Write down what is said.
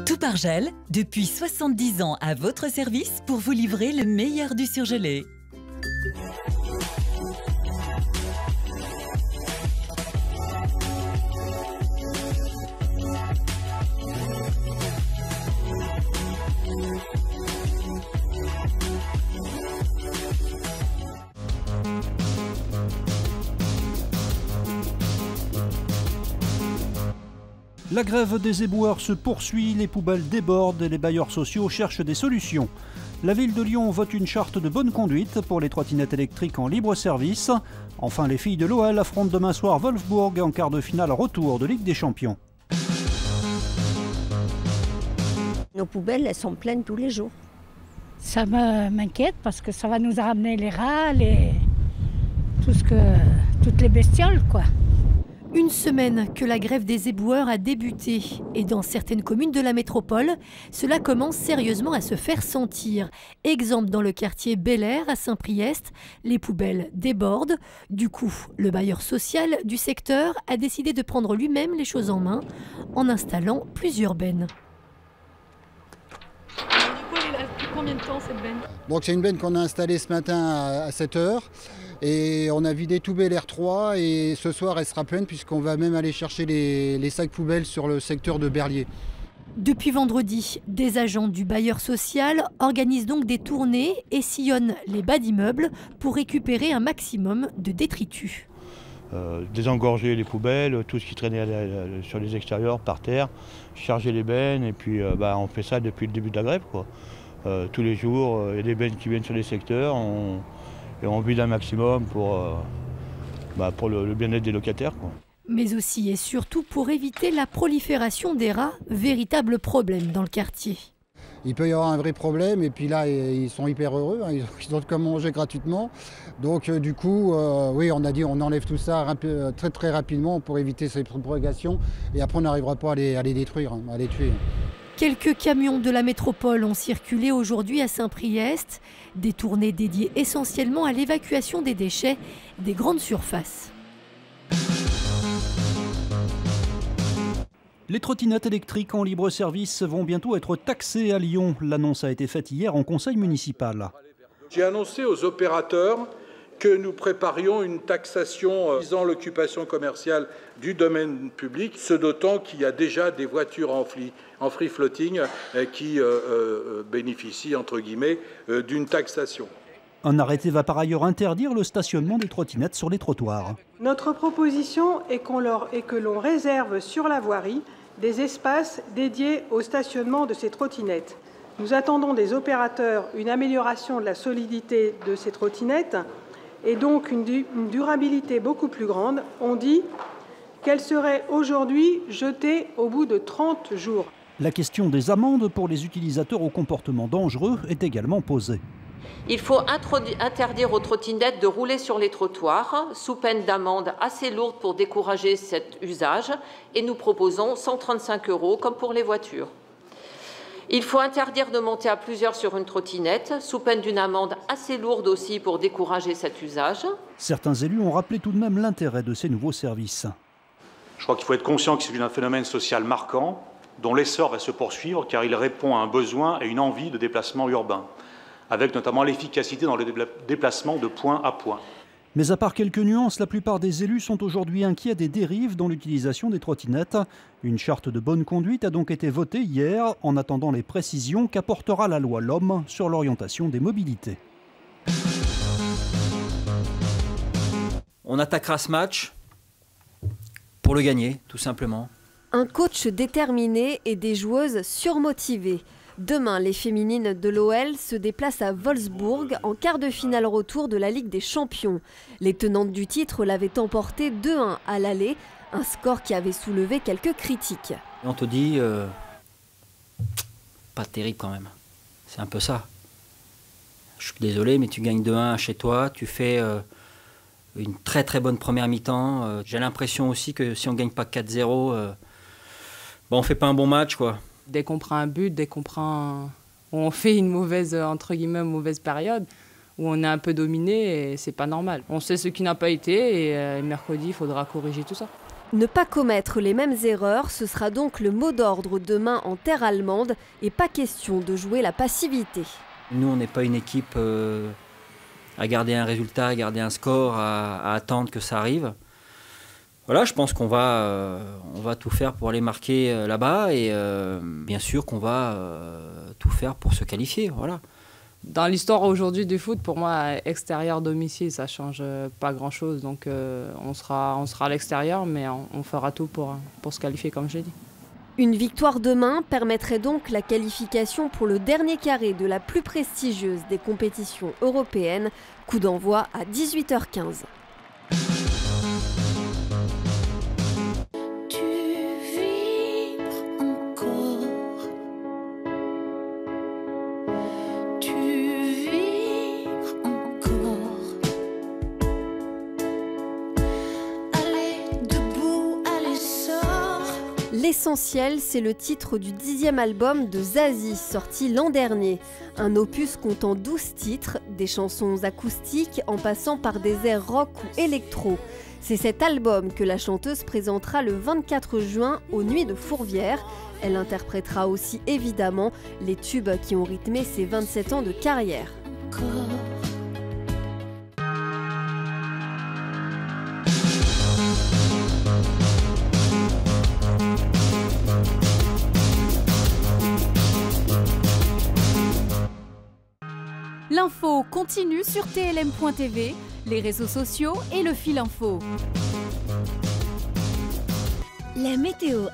Toupargel, depuis 70 ans à votre service pour vous livrer le meilleur du surgelé. La grève des éboueurs se poursuit, les poubelles débordent et les bailleurs sociaux cherchent des solutions. La ville de Lyon vote une charte de bonne conduite pour les trottinettes électriques en libre service. Enfin, les filles de l'OL affrontent demain soir Wolfsburg en quart de finale retour de Ligue des Champions. Nos poubelles, elles sont pleines tous les jours. Ça m'inquiète parce que ça va nous ramener les rats, toutes les bestioles, quoi. Une semaine que la grève des éboueurs a débuté et dans certaines communes de la métropole, cela commence sérieusement à se faire sentir. Exemple dans le quartier Bel Air à Saint-Priest, les poubelles débordent. Du coup, le bailleur social du secteur a décidé de prendre lui-même les choses en main en installant plusieurs bennes. Du coup, elle a depuis combien de temps cette benne? Donc c'est une benne qu'on a installée ce matin à 7 h. Et on a vidé tout Bel Air 3 et ce soir elle sera pleine puisqu'on va même aller chercher les sacs poubelles sur le secteur de Berlier. Depuis vendredi, des agents du bailleur social organisent donc des tournées et sillonnent les bas d'immeubles pour récupérer un maximum de détritus. Désengorger les poubelles, tout ce qui traînait sur les extérieurs, par terre, charger les bennes et puis on fait ça depuis le début de la grève, quoi. Tous les jours, il y a des bennes qui viennent sur les secteurs. Et on vide un maximum pour le bien-être des locataires, quoi. Mais aussi et surtout pour éviter la prolifération des rats, véritable problème dans le quartier. Il peut y avoir un vrai problème et puis là ils sont hyper heureux, hein, ils ont de quoi manger gratuitement. Donc du coup, oui, on a dit on enlève tout ça très très rapidement pour éviter ces propagations et après on n'arrivera pas à les détruire, hein, à les tuer. Quelques camions de la métropole ont circulé aujourd'hui à Saint-Priest, des tournées dédiées essentiellement à l'évacuation des déchets des grandes surfaces. Les trottinettes électriques en libre service vont bientôt être taxées à Lyon. L'annonce a été faite hier en conseil municipal. J'ai annoncé aux opérateurs que nous préparions une taxation visant l'occupation commerciale du domaine public, ce d'autant qu'il y a déjà des voitures en free floating qui bénéficient, entre guillemets, d'une taxation. Un arrêté va par ailleurs interdire le stationnement des trottinettes sur les trottoirs. Notre proposition est que l'on réserve sur la voirie des espaces dédiés au stationnement de ces trottinettes. Nous attendons des opérateurs une amélioration de la solidité de ces trottinettes et donc une durabilité beaucoup plus grande. On dit qu'elles seraient aujourd'hui jetées au bout de 30 jours. La question des amendes pour les utilisateurs au comportement dangereux est également posée. Il faut interdire aux trottinettes de rouler sur les trottoirs sous peine d'amende assez lourde pour décourager cet usage et nous proposons 135 € comme pour les voitures. Il faut interdire de monter à plusieurs sur une trottinette, sous peine d'une amende assez lourde aussi pour décourager cet usage. Certains élus ont rappelé tout de même l'intérêt de ces nouveaux services. Je crois qu'il faut être conscient qu'il s'agit d'un phénomène social marquant, dont l'essor va se poursuivre car il répond à un besoin et une envie de déplacement urbain, avec notamment l'efficacité dans le déplacement de point à point. Mais à part quelques nuances, la plupart des élus sont aujourd'hui inquiets des dérives dans l'utilisation des trottinettes. Une charte de bonne conduite a donc été votée hier, en attendant les précisions qu'apportera la loi LOM sur l'orientation des mobilités. On attaquera ce match pour le gagner, tout simplement. Un coach déterminé et des joueuses surmotivées. Demain, les féminines de l'OL se déplacent à Wolfsburg en quart de finale retour de la Ligue des Champions. Les tenantes du titre l'avaient emporté 2-1 à l'aller, un score qui avait soulevé quelques critiques. On te dit, pas terrible quand même. C'est un peu ça. Je suis désolé, mais tu gagnes 2-1 chez toi, tu fais une très très bonne première mi-temps. J'ai l'impression aussi que si on ne gagne pas 4-0, on ne fait pas un bon match, quoi. Dès qu'on prend un but, dès on fait une mauvaise, entre guillemets, mauvaise période, où on est un peu dominé et c'est pas normal. On sait ce qui n'a pas été et mercredi, il faudra corriger tout ça. Ne pas commettre les mêmes erreurs, ce sera donc le mot d'ordre demain en terre allemande et pas question de jouer la passivité. Nous, on n'est pas une équipe à garder un résultat, à garder un score, à attendre que ça arrive. Voilà, je pense qu'on va tout faire pour aller marquer là-bas et bien sûr qu'on va tout faire pour se qualifier. Voilà. Dans l'histoire aujourd'hui du foot, pour moi, extérieur-domicile, ça ne change pas grand-chose. Donc on sera à l'extérieur, mais on fera tout pour se qualifier, comme j'ai dit. Une victoire demain permettrait donc la qualification pour le dernier carré de la plus prestigieuse des compétitions européennes. Coup d'envoi à 18h15. L'essentiel, c'est le titre du 10e album de Zazie, sorti l'an dernier. Un opus comptant 12 titres, des chansons acoustiques en passant par des airs rock ou électro. C'est cet album que la chanteuse présentera le 24 juin aux Nuits de Fourvière. Elle interprétera aussi évidemment les tubes qui ont rythmé ses 27 ans de carrière. L'info continue sur TLM.tv, les réseaux sociaux et le fil info. La météo.